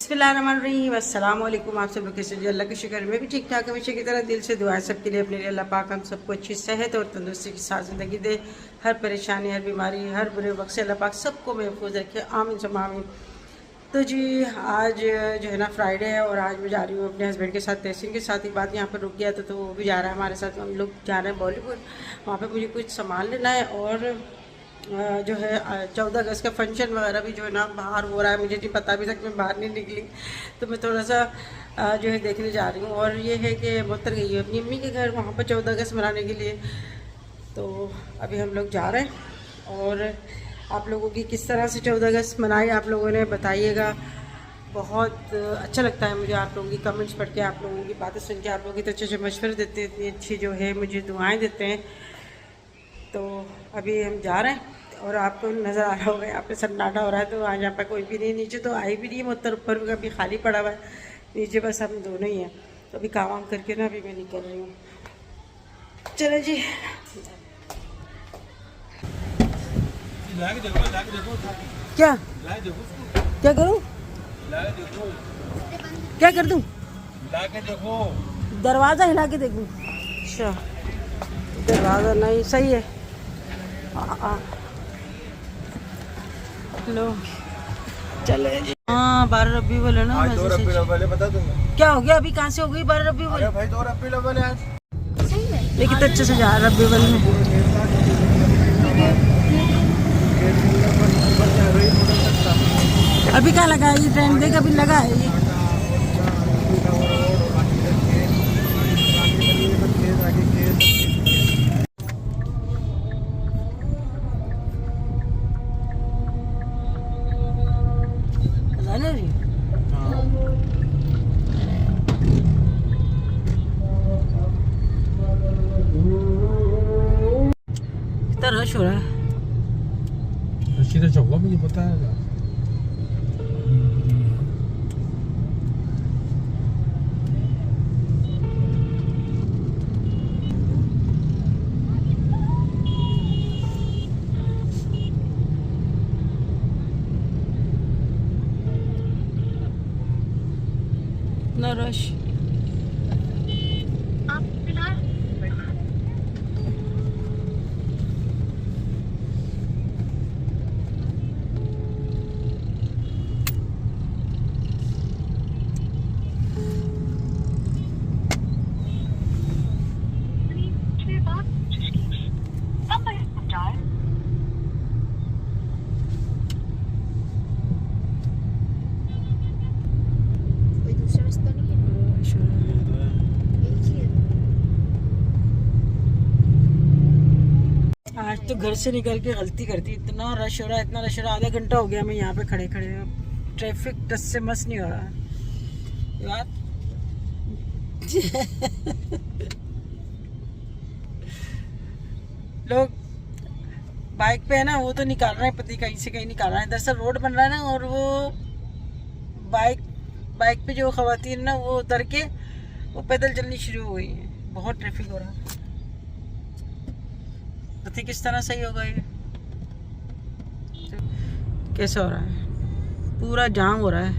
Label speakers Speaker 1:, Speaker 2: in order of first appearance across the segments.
Speaker 1: बिस्मिल्लाहिर्रहमानिर्रहीम, अस्सलाम वालेकुम। आप सब लोग कैसे जी? अल्लाह के शुक्र में भी ठीक ठाक, हमेशा की तरह दिल से दुआएं सबके लिए अपने लिए। अल्लाह पाक हम सबको अच्छी सेहत और तंदुरुस्ती के साथ ज़िंदगी दे। हर परेशानी, हर बीमारी, हर बुरे वक्त से अल्लाह पाक सबको महफूज रखे, आमीन सुम्मा आमीन। तो जी आज जो है ना फ्राइडे है और आज मैं जा रही हूँ अपने हस्बैंड के साथ, तहसीन के साथ। एक बात यहाँ पर रुक गया था तो वो भी जा रहा है हमारे साथ। हम लोग जा रहे हैं बॉलीवुड, वहाँ पर मुझे कुछ सामान लेना है और जो है 14 अगस्त का फंक्शन वगैरह भी जो है ना बाहर हो रहा है। मुझे नहीं पता, अभी तक मैं बाहर नहीं निकली, तो मैं थोड़ा सा जो है देखने जा रही हूँ। और ये है कि मुत्तर गई है अपनी अम्मी के घर, वहाँ पर 14 अगस्त मनाने के लिए। तो अभी हम लोग जा रहे हैं और आप लोगों की किस तरह से 14 अगस्त मनाई आप लोगों ने बताइएगा। बहुत अच्छा लगता है मुझे आप लोगों की कमेंट्स पढ़ के, आप लोगों की बातें सुन के, आप लोग इतने अच्छे मशवरे देते हैं, इतनी अच्छी जो है मुझे दुआएं देते हैं। तो अभी हम जा रहे हैं और आपको नज़र आ रहा होगा यहाँ पे सन्नाटा हो रहा है। तो आज यहाँ पे कोई भी नहीं, नीचे तो आई भी नहीं है, मुत्तर ऊपर का भी खाली पड़ा हुआ है, नीचे बस हम दोनों ही हैं। तो अभी काम वाम करके ना अभी मैं निकल रही हूँ। चलो जी, क्या क्या करूँ, क्या कर दूँ? दरवाज़ा हिला के देखूँ? अच्छा, दरवाज़ा नहीं सही है। लो चले जी। हाँ 12 रबी वाले ना,
Speaker 2: आज 2 रबी अव्वल है, बता दूंगा
Speaker 1: क्या हो गया? अभी कहाँ से हो गई 12 रबी वाले?
Speaker 2: अरे भाई 2 रबी अव्वल है आज।
Speaker 1: ये कितने अच्छे से जा रहा रबी वाले में। अभी क्या लगा है ये ट्रेंड? देख अभी लगा है ये। कितना रश हो रहा है।
Speaker 2: सीधा चौका मुझे पता है।
Speaker 1: इतना रश। आज तो घर से निकल के गलती कर दी, इतना रश हो रहा है, इतना रश हो रहा है। आधा घंटा हो गया मैं यहाँ पे खड़े खड़े। ट्रैफिक टस से मस नहीं हो रहा है यार। लोग बाइक पे है ना, वो तो निकाल रहे हैं, पति कहीं से कहीं निकाल रहे हैं। दरअसल रोड बन रहा है ना, और वो बाइक पे जो खवातीन ना वो उतर के वो पैदल चलनी शुरू हो गई है। बहुत ट्रैफिक हो रहा है, पति किस तरह सही होगा ये? कैसा हो रहा है? पूरा जाम हो रहा है।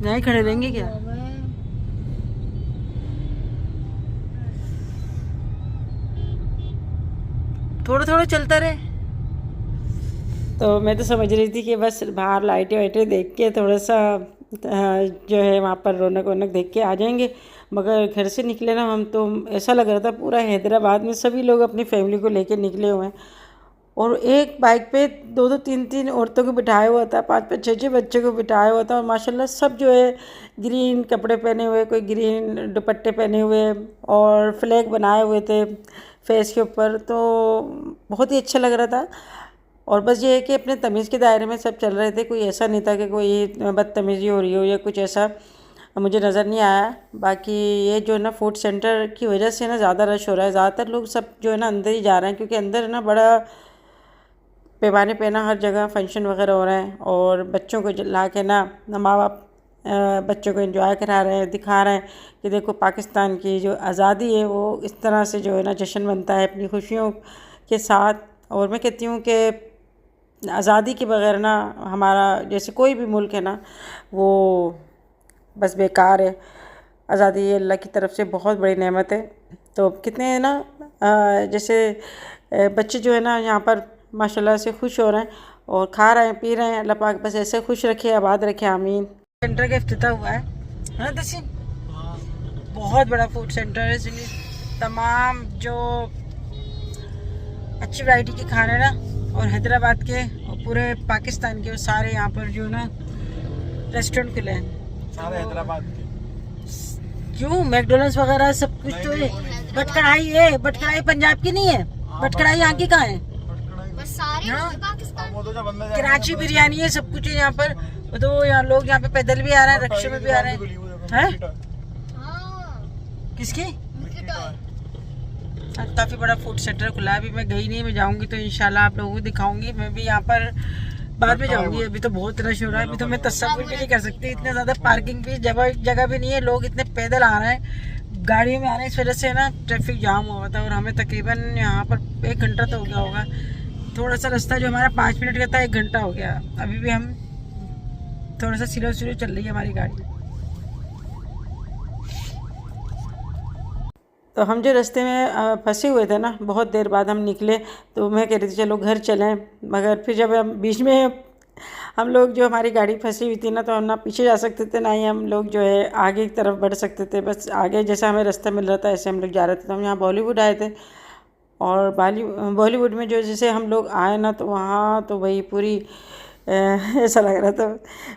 Speaker 1: नहीं खड़े रहेंगे क्या? थोड़ा थोड़ा चलता रहे। तो मैं तो समझ रही थी कि बस बाहर लाइटें वाइटें देख के थोड़ा सा जो है वहाँ पर रौनक वौनक देख के आ जाएंगे, मगर घर से निकले ना हम तो ऐसा लग रहा था पूरा हैदराबाद में सभी लोग अपनी फैमिली को लेके निकले हुए हैं। और एक बाइक पे दो दो तीन तीन औरतों को बिठाया हुआ था, पांच पांच छः छः बच्चों को बिठाया हुआ था। और माशाल्लाह सब जो है ग्रीन कपड़े पहने हुए, कोई ग्रीन दुपट्टे पहने हुए और फ्लैग बनाए हुए थे फेस के ऊपर। तो बहुत ही अच्छा लग रहा था। और बस ये है कि अपने तमीज़ के दायरे में सब चल रहे थे, कोई ऐसा नहीं था कि कोई बदतमीज़ी हो रही हो या कुछ ऐसा मुझे नज़र नहीं आया। बाकी ये जो है ना फूड सेंटर की वजह से ना ज़्यादा रश हो रहा है। ज़्यादातर लोग सब जो है ना अंदर ही जा रहे हैं, क्योंकि अंदर है ना बड़ा पैमाने पे ना हर जगह फंक्शन वगैरह हो रहे हैं। और बच्चों को ला के ना माँ बाप बच्चों को एंजॉय करा रहे हैं, दिखा रहे हैं कि देखो पाकिस्तान की जो आज़ादी है वो इस तरह से जो है ना जश्न बनता है अपनी खुशियों के साथ। और मैं कहती हूँ कि आज़ादी के बगैर ना हमारा जैसे कोई भी मुल्क है ना वो बस बेकार है। आज़ादी ये अल्लाह की तरफ से बहुत बड़ी नेमत है। तो कितने ना जैसे बच्चे जो है ना यहाँ पर माशाल्लाह से खुश हो रहे हैं और खा रहे हैं पी रहे हैं। अल्लाह पाक बस ऐसे खुश रखे आबाद रखे आमीन। सेंटर का इफ्तिताह हुआ है ना तसीम, बहुत बड़ा फूड सेंटर है इसलिए तमाम जो अच्छी वैरायटी के खाने ना और हैदराबाद के और पूरे पाकिस्तान के वो सारे यहाँ पर जो ना रेस्टोरेंट खुले हैं
Speaker 2: सारे हैदराबाद के।
Speaker 1: क्यों मैकडोनल्ड्स वगैरह सब कुछ तो है। बट कढ़ाई है, बट कढ़ाई पंजाब की नहीं है, बट कढ़ाई यहाँ की कहाँ है?
Speaker 3: बस सारे पाकिस्तान
Speaker 1: कराची बिरयानी है, सब कुछ है यहाँ पर। तो यहाँ लोग यहाँ पे पैदल भी आ रहे हैं, रिक्शे में भी आ रहे हैं। किसकी? काफ़ी बड़ा फूड सेंटर खुला है। अभी मैं गई नहीं, मैं जाऊंगी तो इंशाल्लाह आप लोगों को दिखाऊंगी। मैं भी यहाँ पर बाद में जाऊंगी, अभी तो बहुत रश हो रहा है। अभी तो मैं तस्वीर भी नहीं कर सकती, इतने ज़्यादा पार्किंग भी जगह भी नहीं है। लोग इतने पैदल आ रहे हैं, गाड़ियों में आ रहे हैं, इस वजह से ना ट्रैफिक जाम हुआ था। और हमें तकरीबन यहाँ पर 1 घंटा तो हो गया होगा। थोड़ा सा रास्ता जो हमारा 5 मिनट का था 1 घंटा हो गया। अभी भी हम थोड़ा सा स्लो चल रही है हमारी गाड़ी। तो हम जो रास्ते में फंसे हुए थे ना, बहुत देर बाद हम निकले तो मैं कह रही थी चलो घर चलें, मगर फिर जब हम बीच में हम लोग जो हमारी गाड़ी फंसी हुई थी ना, तो हम ना पीछे जा सकते थे ना ही हम लोग जो है आगे की तरफ बढ़ सकते थे। बस आगे जैसा हमें रास्ता मिल रहा था ऐसे हम लोग जा रहे थे। तो हम यहाँ बॉलीवुड आए थे और बॉलीवुड में जो जैसे हम लोग आए ना तो वहाँ तो वही पूरी ऐसा लग रहा था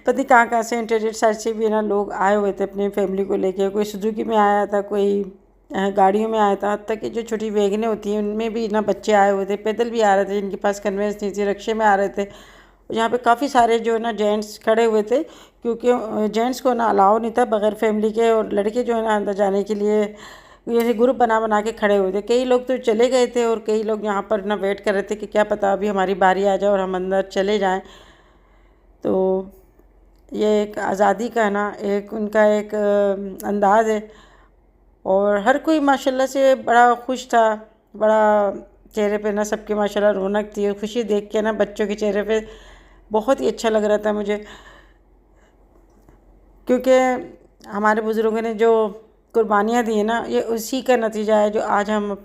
Speaker 1: पता नहीं कहाँ से इंटरनेट साइड से भी ना लोग आए हुए थे अपनी फैमिली को लेके। कोई सुजुकी में आया था, कोई गाड़ियों में आया था, हद तक कि जो छोटी वैगनें होती हैं उनमें भी ना बच्चे आए हुए थे, पैदल भी आ रहे थे जिनके पास कन्वेंस नहीं थी, रिक्शे में आ रहे थे। यहाँ पे काफ़ी सारे जो है ना जेंट्स खड़े हुए थे, क्योंकि जेंट्स को ना अलाउ नहीं था बगैर फैमिली के, और लड़के जो है ना अंदर जाने के लिए जैसे ग्रुप बना के खड़े हुए थे। कई लोग तो चले गए थे और कई लोग यहाँ पर ना वेट कर रहे थे कि क्या पता अभी हमारी बारी आ जाए और हम अंदर चले जाएँ। तो ये एक आज़ादी का ना एक उनका एक अंदाज़ है और हर कोई माशाल्लाह से बड़ा खुश था। बड़ा चेहरे पे ना सबके माशाल्लाह रौनक थी, खुशी देख के ना बच्चों के चेहरे पे बहुत ही अच्छा लग रहा था मुझे, क्योंकि हमारे बुज़ुर्गों ने जो कुर्बानियाँ दी हैं ना ये उसी का नतीजा है जो आज हम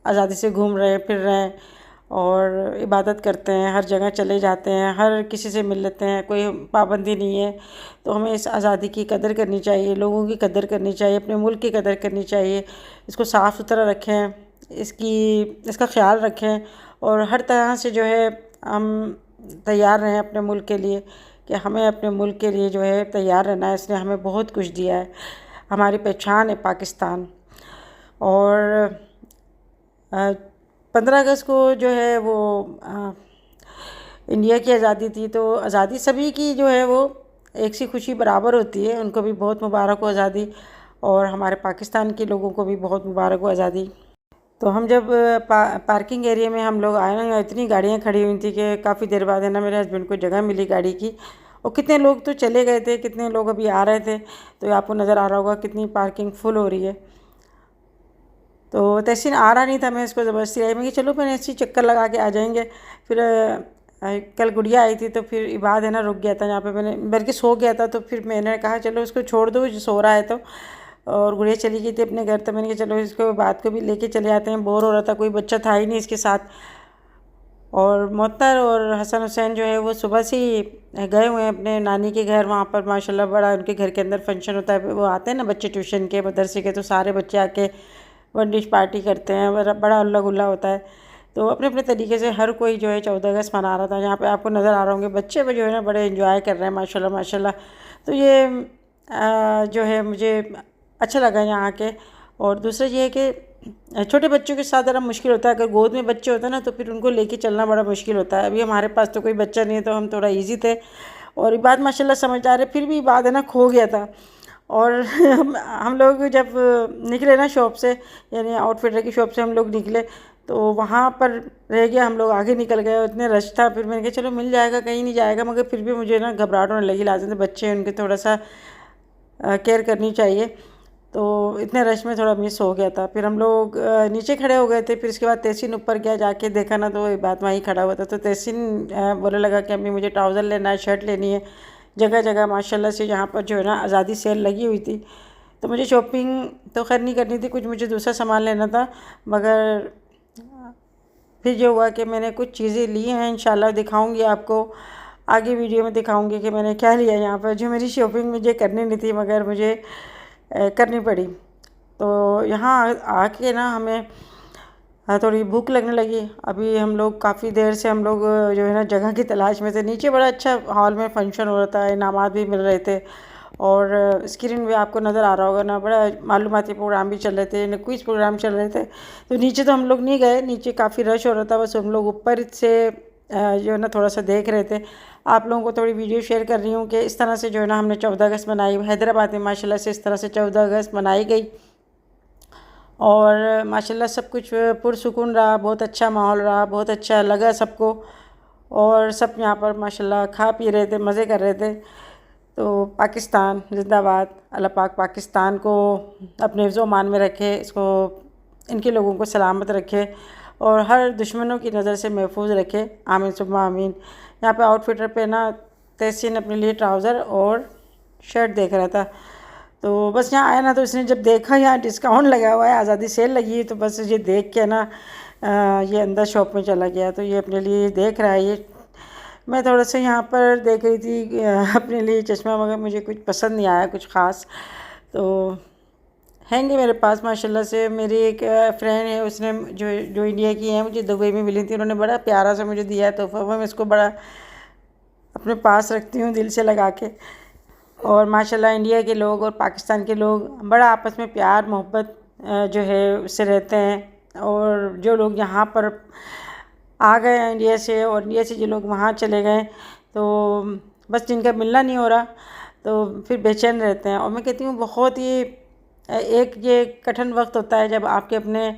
Speaker 1: आज़ादी से घूम रहे हैं, फिर रहे हैं और इबादत करते हैं, हर जगह चले जाते हैं, हर किसी से मिल लेते हैं, कोई पाबंदी नहीं है। तो हमें इस आज़ादी की कदर करनी चाहिए, लोगों की कदर करनी चाहिए, अपने मुल्क की कदर करनी चाहिए। इसको साफ़ सुथरा रखें, इसका ख्याल रखें और हर तरह से जो है हम तैयार रहें अपने मुल्क के लिए, कि हमें अपने मुल्क के लिए जो है तैयार रहना है। इसने हमें बहुत कुछ दिया है, हमारी पहचान है पाकिस्तान। और 15 अगस्त को जो है वो इंडिया की आज़ादी थी, तो आज़ादी सभी की जो है वो एक सी खुशी बराबर होती है। उनको भी बहुत मुबारक हो आज़ादी और हमारे पाकिस्तान के लोगों को भी बहुत मुबारक हो आज़ादी। तो हम जब पार्किंग एरिया में हम लोग आए ना, इतनी गाड़ियाँ खड़ी हुई थी कि काफ़ी देर बाद है ना मेरे हस्बैंड को जगह मिली गाड़ी की। और कितने लोग तो चले गए थे, कितने लोग अभी आ रहे थे, तो आपको नज़र आ रहा होगा कितनी पार्किंग फुल हो रही है। तो तहसीन आ रहा नहीं था, मैं इसको ज़बरदस्ती आई, मैं कि चलो मैंने ऐसी चक्कर लगा के आ जाएंगे। फिर कल गुड़िया आई थी तो फिर इबाद है ना रुक गया था यहाँ पे, मैंने बल्कि सो गया था, तो फिर मैंने कहा चलो इसको छोड़ दो, सो रहा है तो। और गुड़िया चली गई थी अपने घर, तो मैंने कहा चलो इसको बात को भी लेके चले आते हैं, बोर हो रहा था, कोई बच्चा था ही नहीं इसके साथ। और मोहतर और हसन हुसैन जो है वो सुबह से ही गए हुए हैं अपने नानी के घर। वहाँ पर माशाल्लाह बड़ा उनके घर के अंदर फंक्शन होता है, वो आते हैं ना बच्चे ट्यूशन के मदरसे के, तो सारे बच्चे आके वन डिश पार्टी करते हैं, बड़ा अल्लाह गुल्ला होता है। तो अपने अपने तरीके से हर कोई जो है 14 अगस्त मना रहा था। यहाँ पे आपको नज़र आ रहे होंगे बच्चे जो है ना बड़े एंजॉय कर रहे हैं माशाल्लाह माशाल्लाह। तो ये जो है मुझे अच्छा लगा यहाँ के। और दूसरा ये है कि छोटे बच्चों के साथ ज़रा मुश्किल होता है, अगर गोद में बच्चे होते हैं ना तो फिर उनको लेके चलना बड़ा मुश्किल होता है। अभी हमारे पास तो कोई बच्चा नहीं है तो हम थोड़ा ईजी थे और बात माशाल्लाह समझ आ रहे, फिर भी बात है ना खो गया था। और हम लोग जब निकले ना शॉप से, यानी आउटफिटर की शॉप से हम लोग निकले, तो वहाँ पर रह गया, हम लोग आगे निकल गए, इतने रश था। फिर मैंने कहा चलो मिल जाएगा, कहीं नहीं जाएगा, मगर फिर भी मुझे ना घबराहट होने लगी। लाजम से बच्चे उनके थोड़ा सा केयर करनी चाहिए। तो इतने रश में थोड़ा मिस हो गया था। फिर हम लोग नीचे खड़े हो गए थे। फिर उसके बाद तहसीन ऊपर गया, जाके देखा ना तो एक बात वहीं खड़ा हुआ था। तो तहसीन बोलने लगा कि अम्मी मुझे ट्राउज़र लेना है, शर्ट लेनी है। जगह जगह माशाल्लाह से यहाँ पर जो है ना आज़ादी सेल लगी हुई थी। तो मुझे शॉपिंग तो खैर नहीं करनी थी, कुछ मुझे दूसरा सामान लेना था। मगर फिर जो हुआ कि मैंने कुछ चीज़ें ली हैं, इंशाल्लाह दिखाऊंगी आपको, आगे वीडियो में दिखाऊंगी कि मैंने क्या लिया यहाँ पर। जो मेरी शॉपिंग मुझे करनी नहीं थी मगर मुझे करनी पड़ी। तो यहाँ आके ना हमें थोड़ी भूख लगने लगी। अभी हम लोग काफ़ी देर से हम लोग जो है ना जगह की तलाश में थे। नीचे बड़ा अच्छा हॉल में फंक्शन हो रहा था, इनामात भी मिल रहे थे और स्क्रीन भी आपको नज़र आ रहा होगा ना, बड़ा मालूमाती प्रोग्राम भी चल रहे थे, क्विज़ प्रोग्राम चल रहे थे। तो नीचे तो हम लोग नहीं गए, नीचे काफ़ी रश हो रहा था, बस हम लोग ऊपर से जो है ना थोड़ा सा देख रहे थे। आप लोगों को थोड़ी वीडियो शेयर कर रही हूँ कि इस तरह से जो है ना हमने 14 अगस्त मनाई। हैदराबाद में माशाल्लाह से इस तरह से 14 अगस्त मनाई गई और माशाल्लाह सब कुछ पुरसुकून रहा, बहुत अच्छा माहौल रहा, बहुत अच्छा लगा सबको। और सब यहाँ पर माशाल्लाह खा पी रहे थे, मज़े कर रहे थे। तो पाकिस्तान जिंदाबाद, अल्लाह पाक पाकिस्तान को अपने हिफ्ज़-ओ-मान में रखे, इसको इनके लोगों को सलामत रखे और हर दुश्मनों की नज़र से महफूज रखे, आमीन सुम्मा आमीन। यहाँ पे आउटफिटर पे ना तहसीन अपने लिए ट्राउज़र और शर्ट देख रहा था। तो बस यहाँ आया ना तो इसने जब देखा यहाँ डिस्काउंट लगा हुआ है, आज़ादी सेल लगी है, तो बस ये देख के ना ये अंदर शॉप में चला गया। तो ये अपने लिए देख रहा है। ये मैं थोड़ा सा यहाँ पर देख रही थी अपने लिए चश्मा, मगर मुझे कुछ पसंद नहीं आया कुछ ख़ास। तो हैंगे मेरे पास माशाल्लाह से। मेरी एक फ्रेंड है, उसने जो इंडिया की है, मुझे दुबई में मिली थी, उन्होंने बड़ा प्यारा सा मुझे दिया है तोहफ़ा। मैं इसको बड़ा अपने पास रखती हूँ दिल से लगा के। और माशाल्लाह इंडिया के लोग और पाकिस्तान के लोग बड़ा आपस में प्यार मोहब्बत जो है उससे रहते हैं। और जो लोग यहाँ पर आ गए हैं इंडिया से, और इंडिया से जो लोग वहाँ चले गए, तो बस जिनका मिलना नहीं हो रहा तो फिर बेचैन रहते हैं। और मैं कहती हूँ बहुत ही एक ये कठिन वक्त होता है जब आपके अपने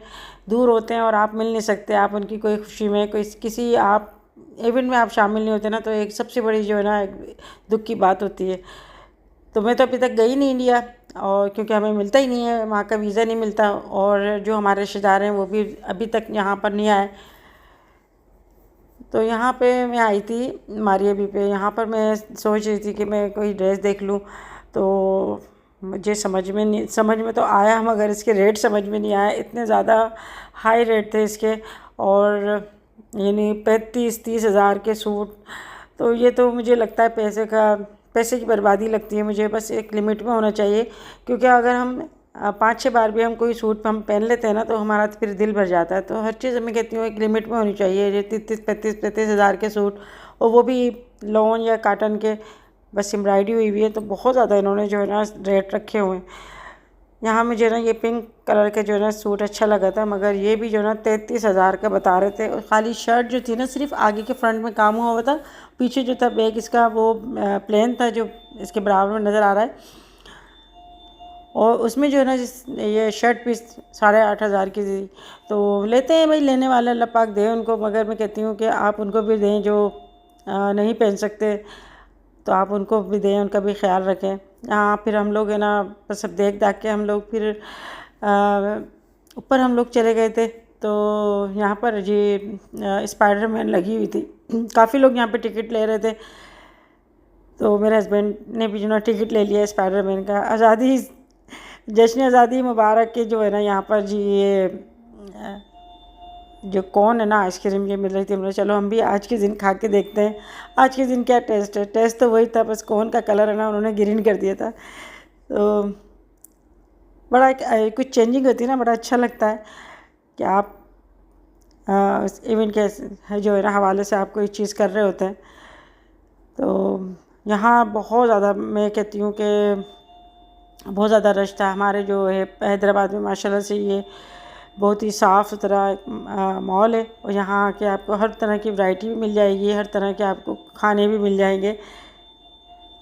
Speaker 1: दूर होते हैं और आप मिल नहीं सकते। आप उनकी कोई खुशी में, कोई किसी आप इवेंट में आप शामिल नहीं होते ना, तो एक सबसे बड़ी जो है ना दुख की बात होती है। तो मैं तो अभी तक गई नहीं इंडिया, और क्योंकि हमें मिलता ही नहीं है, वहाँ का वीज़ा नहीं मिलता। और जो हमारे रिश्तेदार हैं वो भी अभी तक यहाँ पर नहीं आए। तो यहाँ पे मैं आई थी मारिया बी पे। यहाँ पर मैं सोच रही थी कि मैं कोई ड्रेस देख लूँ, तो मुझे समझ में तो आया, मगर इसके रेट समझ में नहीं आया। इतने ज़्यादा हाई रेट थे इसके, और यानी 35-30 हज़ार के सूट। तो ये तो मुझे लगता है पैसे की बर्बादी लगती है मुझे। बस एक लिमिट में होना चाहिए, क्योंकि अगर हम 5-6 बार भी हम कोई सूट हम पहन लेते हैं ना, तो हमारा फिर दिल भर जाता है। तो हर चीज़ मैं कहती हूँ एक लिमिट में होनी चाहिए। ये 30-35 हज़ार के सूट, और वो भी लॉन या काटन के, बस एम्ब्रॉयडरी हुई हुई है, तो बहुत ज़्यादा इन्होंने जो है ना रेट रखे हुए हैं। यहाँ मुझे ना ये पिंक कलर के जो है ना सूट अच्छा लगा था, मगर ये भी जो है ना 33 हज़ार का बता रहे थे। और खाली शर्ट जो थी ना सिर्फ आगे के फ्रंट में काम हुआ था, पीछे जो था बैग इसका वो प्लेन था, जो इसके बराबर में नज़र आ रहा है। और उसमें जो है ना ये शर्ट पीस 8.5 हज़ार की थी। तो लेते हैं भाई, लेने वाले अल्लाह पाक दे उनको, मगर मैं कहती हूँ कि आप उनको भी दें जो नहीं पहन सकते, तो आप उनको भी दें, उनका भी ख्याल रखें। यहाँ फिर हम लोग है ना बस सब देख दाख के हम लोग फिर ऊपर हम लोग चले गए थे। तो यहाँ पर जी स्पाइडरमैन लगी हुई थी, काफ़ी लोग यहाँ पे टिकट ले रहे थे। तो मेरे हस्बैंड ने भी जो ना टिकट ले लिया स्पाइडरमैन का। आज़ादी जश्न आज़ादी मुबारक के जो है ना यहाँ पर जी ये जो कौन है ना आइसक्रीम ये मिल रही थी। हमने चलो हम भी आज के दिन खा के देखते हैं आज के दिन क्या टेस्ट है। टेस्ट तो वही था, बस कौन का कलर है ना उन्होंने ग्रीन कर दिया था। तो बड़ा कुछ चेंजिंग होती है ना, बड़ा अच्छा लगता है कि आप इवेंट के जो है ना हवाले से आप कोई चीज़ कर रहे होते हैं। तो यहाँ बहुत ज़्यादा मैं कहती हूँ कि बहुत ज़्यादा रश था। हमारे जो है हैदराबाद में माशाल्लाह से ये बहुत ही साफ़ सुथरा मॉल है, और यहाँ आके आपको हर तरह की वैरायटी भी मिल जाएगी, हर तरह के आपको खाने भी मिल जाएंगे।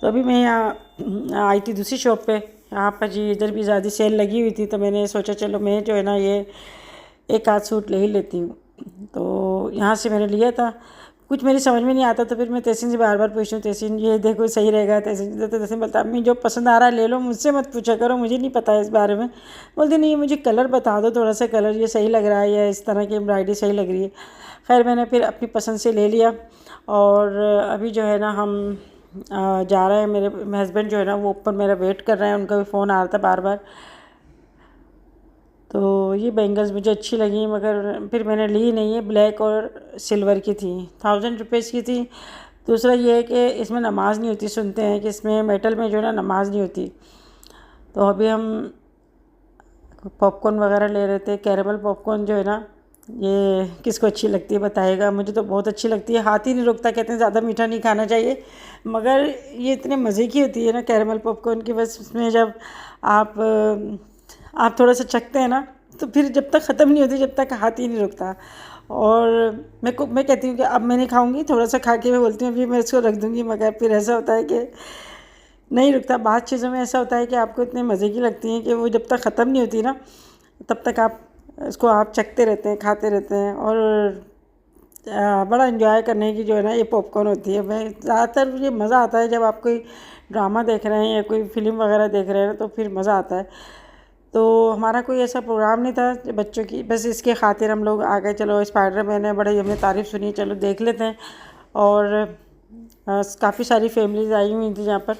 Speaker 1: तो अभी मैं यहाँ आई थी दूसरी शॉप पे, यहाँ पर जी इधर भी ज़्यादा सेल लगी हुई थी। तो मैंने सोचा चलो मैं जो है ना ये एक आध सूट ले ही लेती हूँ। तो यहाँ से मैंने लिया था, कुछ मेरी समझ में नहीं आता तो फिर मैं तहसीन से बार बार पूछती हूँ, तहसीन ये देखो सही रहेगा, तहसीन तो तहसीन बोलता अम्मी जो पसंद आ रहा है ले लो, मुझसे मत पूछा करो, मुझे नहीं पता है इस बारे में। बोलती नहीं मुझे कलर बता दो थोड़ा सा, कलर ये सही लग रहा है या इस तरह की एम्ब्रॉयडरी सही लग रही है। खैर मैंने फिर अपनी पसंद से ले लिया और अभी जो है ना हम जा रहे हैं। मेरे हस्बैंड जो है ना वो ऊपर मेरा वेट कर रहे हैं, उनका भी फ़ोन आ रहा था बार बार। तो ये बैंगल्स मुझे अच्छी लगी मगर फिर मैंने ली नहीं है, ब्लैक और सिल्वर की थी, 1000 रुपीज़ की थी। दूसरा ये है कि इसमें नमाज नहीं होती, सुनते हैं कि इसमें मेटल में जो है ना नमाज नहीं होती। तो अभी हम पॉपकॉर्न वगैरह ले रहे थे, कैरेमल पॉपकॉर्न जो है ना ये किसको अच्छी लगती है बताइएगा, मुझे तो बहुत अच्छी लगती है, हाथ ही नहीं रुकता, कहते हैं ज़्यादा मीठा नहीं खाना चाहिए मगर ये इतने मज़े की होती है ना कैरेमल पॉपकॉर्न की, बस उसमें जब आप थोड़ा सा चखते हैं ना तो फिर जब तक ख़त्म नहीं होती जब तक हाथ ही नहीं रुकता। और मैं कहती हूँ कि अब मैं नहीं खाऊंगी, थोड़ा सा खा के मैं बोलती हूँ अभी मैं इसको रख दूँगी, मगर फिर ऐसा होता है कि नहीं रुकता। बाद चीज़ों में ऐसा होता है कि आपको इतने मज़े की लगती हैं कि वो जब तक ख़त्म नहीं होती ना तब तक आप इसको आप चखते रहते हैं, खाते रहते हैं और बड़ा इन्जॉय करने की जो है ना ये पॉपकॉर्न होती है। मैं ज़्यादातर मुझे मज़ा आता है जब आप कोई ड्रामा देख रहे हैं या कोई फ़िल्म वगैरह देख रहे हैं तो फिर मज़ा आता है। तो हमारा कोई ऐसा प्रोग्राम नहीं था बच्चों की, बस इसके खातिर हम लोग आ गए, चलो स्पाइडरमैन है, बड़ी हमने तारीफ़ सुनी, चलो देख लेते हैं। और काफ़ी सारी फैमिलीज़ आई हुई थी यहाँ पर।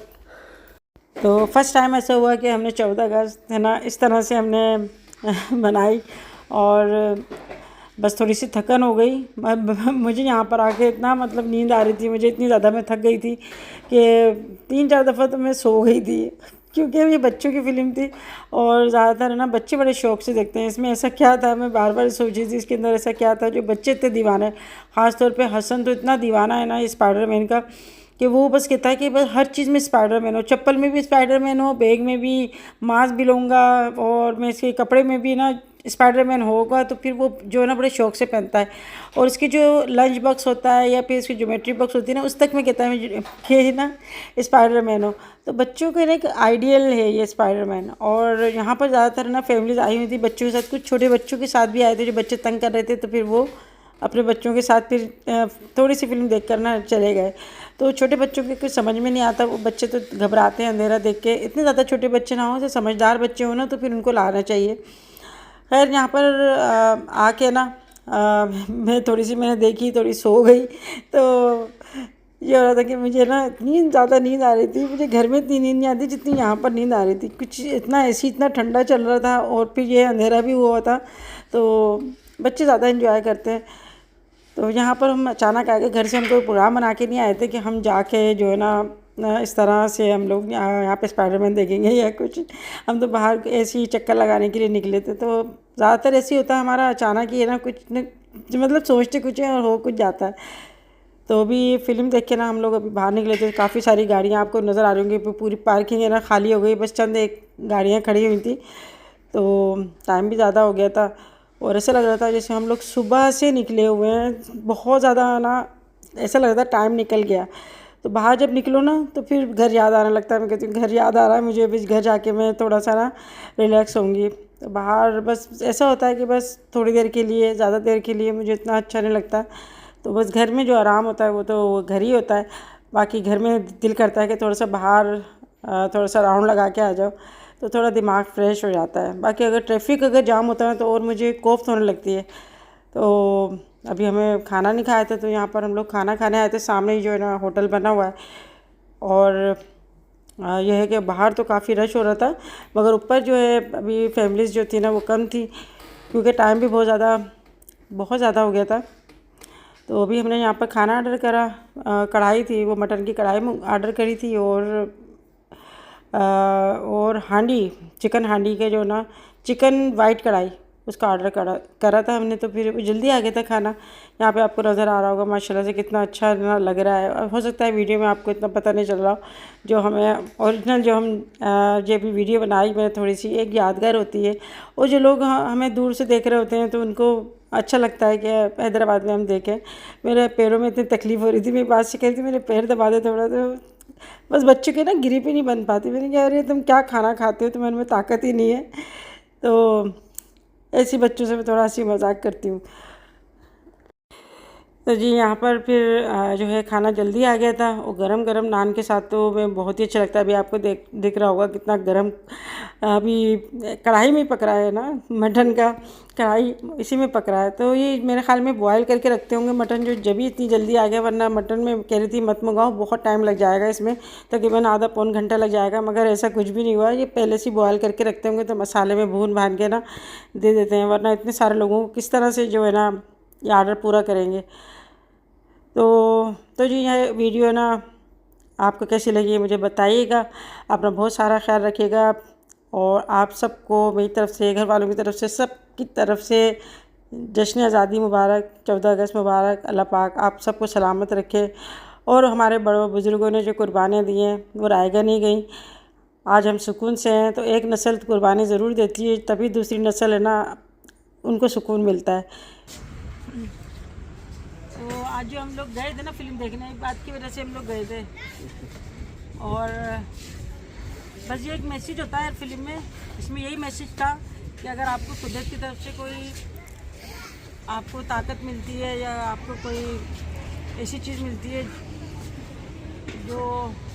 Speaker 1: तो फर्स्ट टाइम ऐसा हुआ कि हमने 14 अगस्त है ना इस तरह से हमने बनाई और बस थोड़ी सी थकन हो गई। मुझे यहाँ पर आके इतना मतलब नींद आ रही थी, मुझे इतनी ज़्यादा मैं थक गई थी कि 3-4 दफ़ा तो मैं सो गई थी क्योंकि ये बच्चों की फ़िल्म थी और ज़्यादातर है ना बच्चे बड़े शौक़ से देखते हैं। इसमें ऐसा क्या था, मैं बार बार सोची थी इसके अंदर ऐसा क्या था जो बच्चे इतने दीवाने, ख़ास तौर पे हसन तो इतना दीवाना है ना स्पाइडरमैन का कि वो बस कहता है कि बस हर चीज़ में स्पाइडरमैन हो, चप्पल में भी स्पाइडरमैन हो, बैग में भी मास्क भी लूँगा और मैं इसके कपड़े में भी ना स्पाइडरमैन होगा। तो फिर वो जो है ना बड़े शौक़ से पहनता है और इसकी जो लंच बॉक्स होता है या फिर इसकी ज्योमेट्री बॉक्स होती है ना उस तक में कहता है कि ना स्पाइडरमैन हो। तो बच्चों के ना एक आइडियल है ये स्पाइडरमैन। और यहाँ पर ज़्यादातर ना फैमिलीज आई हुई थी बच्चों के साथ, कुछ छोटे बच्चों के साथ भी आए थे जो बच्चे तंग कर रहे थे, तो फिर वो अपने बच्चों के साथ फिर थोड़ी सी फिल्म देख कर ना चले गए। तो छोटे बच्चों के कुछ समझ में नहीं आता, वो बच्चे तो घबराते हैं अंधेरा देख के, इतने ज़्यादा छोटे बच्चे ना हो, तो समझदार बच्चे हो ना तो फिर उनको लाना चाहिए। खैर यहाँ पर आके ना मैं थोड़ी सी मैंने देखी, थोड़ी सो गई। तो ये हो रहा था कि मुझे ना इतनी ज़्यादा नींद आ रही थी, मुझे घर में इतनी नींद नहीं आती जितनी यहाँ पर नींद आ रही थी। कुछ इतना ऐसी इतना ठंडा चल रहा था और फिर ये अंधेरा भी हुआ था, तो बच्चे ज़्यादा एंजॉय करते हैं। तो यहाँ पर हम अचानक आ गए, घर से हम कोई प्रोग्राम बना के नहीं आए थे कि हम जाके जो है ना इस तरह से हम लोग यहाँ पे स्पाइडरमैन देखेंगे या कुछ। हम तो बाहर ऐसे ही चक्कर लगाने के लिए निकले थे। तो ज़्यादातर ऐसे ही होता है हमारा, अचानक ही है ना कुछ मतलब सोचते कुछ है और हो कुछ जाता है। तो अभी फ़िल्म देख के ना हम लोग अभी बाहर निकले थे। काफ़ी सारी गाड़ियाँ आपको नज़र आ रही होंगी, पूरी पार्किंग है ना खाली हो गई, बस चंद एक गाड़ियाँ खड़ी हुई थी। तो टाइम भी ज़्यादा हो गया था और ऐसा लग रहा था जैसे हम लोग सुबह से निकले हुए हैं, बहुत ज़्यादा ना ऐसा लग रहा था टाइम निकल गया। तो बाहर जब निकलो ना तो फिर घर याद आने लगता है। मैं कहती हूँ घर याद आ रहा है मुझे, अभी घर जाके मैं थोड़ा सा ना रिलैक्स होंगी। तो बाहर बस ऐसा होता है कि बस थोड़ी देर के लिए, ज़्यादा देर के लिए मुझे इतना अच्छा नहीं लगता। तो बस घर में जो आराम होता है वो तो घर ही होता है। बाकी घर में दिल करता है कि थोड़ा सा बाहर थोड़ा सा राउंड लगा के आ जाओ तो थोड़ा दिमाग फ्रेश हो जाता है। बाकी अगर ट्रैफिक अगर जाम होता है तो और मुझे कोफ्त होने लगती है। तो अभी हमें खाना नहीं खाया था तो यहाँ पर हम लोग खाना खाने आए थे, सामने ही जो है ना होटल बना हुआ है। और यह है कि बाहर तो काफ़ी रश हो रहा था मगर ऊपर जो है अभी फैमिलीज़ जो थी ना वो कम थी क्योंकि टाइम भी बहुत ज़्यादा हो गया था। तो अभी हमने यहाँ पर खाना ऑर्डर करा, कढ़ाई थी, वो मटन की कढ़ाई ऑर्डर करी थी और हांडी, चिकन हांडी के जो ना चिकन वाइट कढ़ाई उसका ऑर्डर करा था हमने। तो फिर जल्दी आ गया था खाना। यहाँ पे आपको नज़र आ रहा होगा माशाल्लाह से कितना अच्छा ना लग रहा है। और हो सकता है वीडियो में आपको इतना पता नहीं चल रहा, जो हमें ओरिजिनल जो हम जो भी वीडियो बनाई मैंने थोड़ी सी एक यादगार होती है। और जो लोग हमें दूर से देख रहे होते हैं तो उनको अच्छा लगता है कि हैदराबाद में हम देखें। मेरे पैरों में इतनी तकलीफ़ हो रही थी, मेरी बात से कह रही थी मेरे पैर दबा दे थोड़ा, तो बस बच्चों के ना गिरी पे नहीं बन पाती। मैंने कहा अरे तुम क्या खाना खाते हो, तुम्हारे में ताकत ही नहीं है। तो ऐसी बच्चों से मैं थोड़ा सी मजाक करती हूँ। तो जी यहाँ पर फिर जो है खाना जल्दी आ गया था और गरम गरम नान के साथ तो मैं बहुत ही अच्छा लगता है। अभी आपको दिख रहा होगा कितना गरम अभी कढ़ाई में पक रहा है ना, मटन का कढ़ाई इसी में पक रहा है। तो ये मेरे ख्याल में बॉयल करके रखते होंगे मटन, जो जब ही इतनी जल्दी आ गया, वरना मटन में कह रही थी मत मंगाओ, बहुत टाइम लग जाएगा इसमें, तकरीबन आधा पौन घंटा लग जाएगा। मगर ऐसा कुछ भी नहीं हुआ, ये पहले से बॉयल करके रखते होंगे तो मसाले में भून भान के ना दे देते हैं, वरना इतने सारे लोगों को किस तरह से जो है ना ये आर्डर पूरा करेंगे। तो जी यह वीडियो ना आपको कैसी लगी मुझे बताइएगा। अपना बहुत सारा ख्याल रखिएगा और आप सबको मेरी तरफ से, घर वालों की तरफ से, सब की तरफ से जश्न आज़ादी मुबारक, 14 अगस्त मुबारक। अल्लाह पाक आप सबको सलामत रखे और हमारे बड़ों बुज़ुर्गों ने जो कुर्बानियाँ दी हैं वो रायगा नहीं गई। आज हम सुकून से हैं, तो एक नस्ल कुर्बानी ज़रूर देती है, तभी दूसरी नस्ल है ना उनको सुकून मिलता है। तो आज जो हम लोग गए थे ना फिल्म देखने, एक बात की वजह से हम लोग गए थे, और बस ये एक मैसेज होता है फिल्म में, इसमें यही मैसेज था कि अगर आपको कुदरत की तरफ से कोई आपको ताकत मिलती है या आपको कोई ऐसी चीज़ मिलती है जो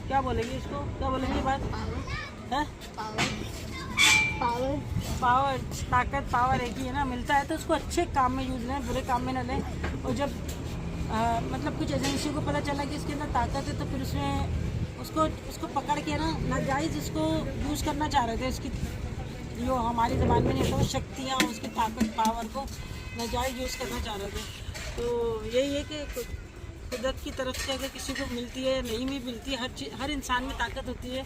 Speaker 1: क्या बोलेंगे इसको, क्या बोलेंगे बात है, पावर, ताकत, पावर एक ही है ना, मिलता है तो उसको अच्छे काम में यूज़ लें, बुरे काम में ना लें। और जब मतलब कुछ एजेंसी को पता चला कि इसके अंदर ताकत है तो फिर उसने उसको पकड़ के ना नाजायज़ उसको यूज़ करना चाह रहे थे, उसकी जो हमारी ज़बान में नहीं, तो शक्तियाँ, उसकी ताकत, पावर को नाजायज़ यूज़ करना चाह रहे थे। तो यही है कि कुदरत की तरफ से अगर किसी को मिलती है, नहीं भी मिलती है, हर इंसान में ताकत होती है,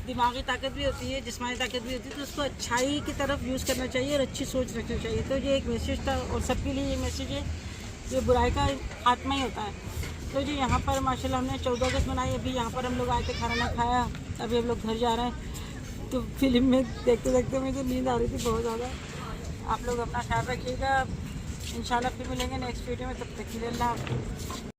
Speaker 1: दिमागी ताकत भी होती है, जिस्मानी ताकत भी होती है, तो उसको अच्छाई की तरफ यूज़ करना चाहिए और अच्छी सोच रखनी चाहिए। तो ये एक मैसेज था और सबके लिए ये मैसेज है, ये बुराई का आत्मा ही होता है। तो जी यहाँ पर माशाल्लाह हमने 14 अगस्त मनाई, अभी यहाँ पर हम लोग आए थे, खाना ना खाया, अभी हम लोग घर जा रहे हैं। तो फिल्म में देखते देखते मुझे नींद आ रही थी बहुत ज़्यादा। आप लोग अपना ख्याल रखिएगा, इंशाल्लाह फिर मिलेंगे नेक्स्ट वीडियो में, तब तक के लिए अल्लाह हाफ़िज़।